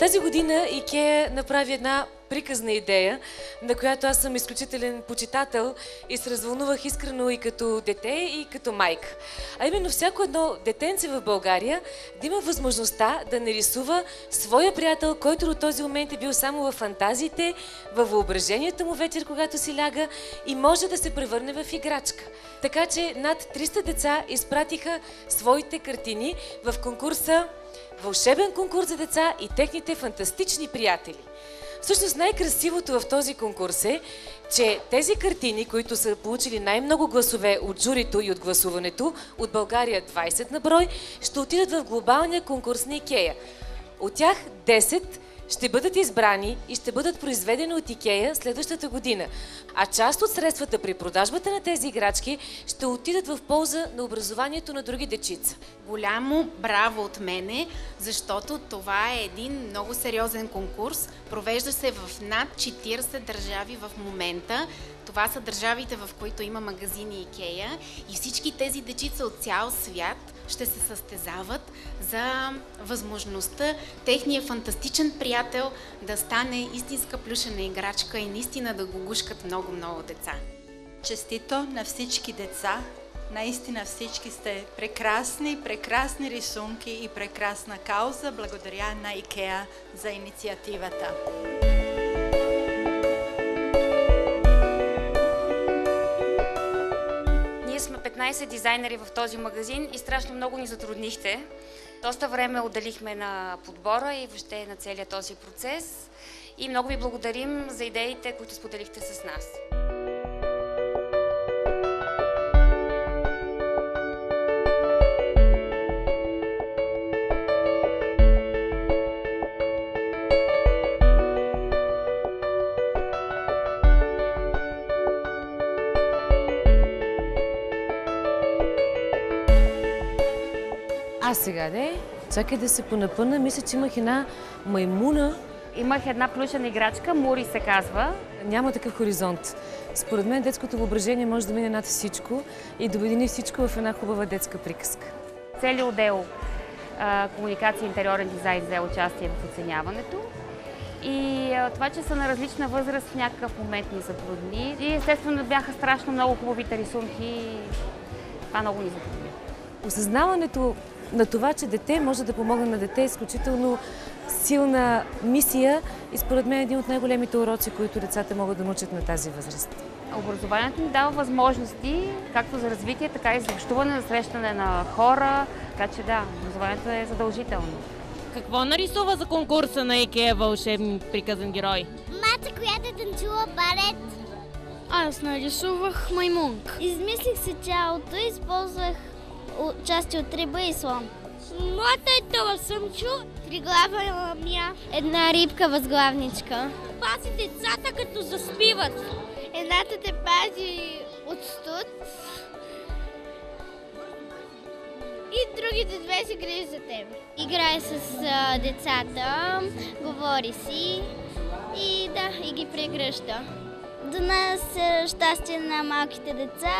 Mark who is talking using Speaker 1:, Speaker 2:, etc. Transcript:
Speaker 1: Тази година Икеа направи една приказна идея, на която аз съм изключителен почитател и се развълнувах искрено и като дете, и като майка. А именно всяко едно детенце в България да има възможността да нарисува своя приятел, който до този момент е бил само във фантазиите, във въображението му вечер, когато си ляга, и може да се превърне в играчка. Така че над 300 деца изпратиха своите картини в конкурса Вълшебен конкурс за деца и техните фантастични приятели. Всъщност най-красивото в този конкурс е, че тези картини, които са получили най-много гласове от журито и от гласуването, от България 20 на брой, ще отидат в глобалния конкурс на Икеа. От тях 10 ще бъдат избрани и ще бъдат произведени от Икеа следващата година. А част от средствата при продажбата на тези играчки ще отидат в полза на образованието на други дечица.
Speaker 2: Голямо браво от мене, защото това е един много сериозен конкурс. Провежда се в над 40 държави в момента. Това са държавите, в които има магазини Икеа, и всички тези дечица от цял свят ще се състезават за възможността техния фантастичен приятел да стане истинска плюшена играчка и наистина да го гушкат много деца.
Speaker 3: Честито на всички деца! Наистина всички сте прекрасни рисунки и прекрасна кауза. Благодаря на Икеа за инициативата.
Speaker 4: Ние сме 15 дизайнери в този магазин и страшно много ни затруднихте. Доста време отделихме на подбора и въобще на целия този процес. И много ви благодарим за идеите, които споделихте с нас.
Speaker 1: Сега чакай да се понапъна. Мисля, че имах една маймуна.
Speaker 4: Имах една плюшена играчка, Мури се казва.
Speaker 1: Няма такъв хоризонт. Според мен детското въображение може да мине над всичко и да обедини всичко в една хубава детска приказка.
Speaker 4: Целият отдел комуникация и интериорен дизайн взе участие в оценяването. И това, че са на различна възраст, в някакъв момент ни затрудни. И естествено бяха страшно много хубавите рисунки. Това много ни затрудни.
Speaker 1: Осъзнаването на това, че дете може да помогне на дете, е изключително силна мисия и според мен е един от най-големите уроци, които децата могат да научат на тази възраст.
Speaker 4: Образованието ни дава възможности, както за развитие, така и за общуване, за срещане на хора, така че да, образованието е задължително.
Speaker 5: Какво нарисува за конкурса на Икеа вълшебен приказен герой?
Speaker 6: Маца, която танцува балет.
Speaker 7: Аз нарисувах маймунка.
Speaker 6: Измислих се тялото, използвах части от риба и слон.
Speaker 7: Моята е това съмчо.
Speaker 6: Триглава ламя. Една рибка възглавничка.
Speaker 7: Пази децата като заспиват.
Speaker 6: Едната те пази от студ. И другите две се грижат за теб. Играе с децата, говори си и да, и ги прегръща. До нас щастие на малките деца.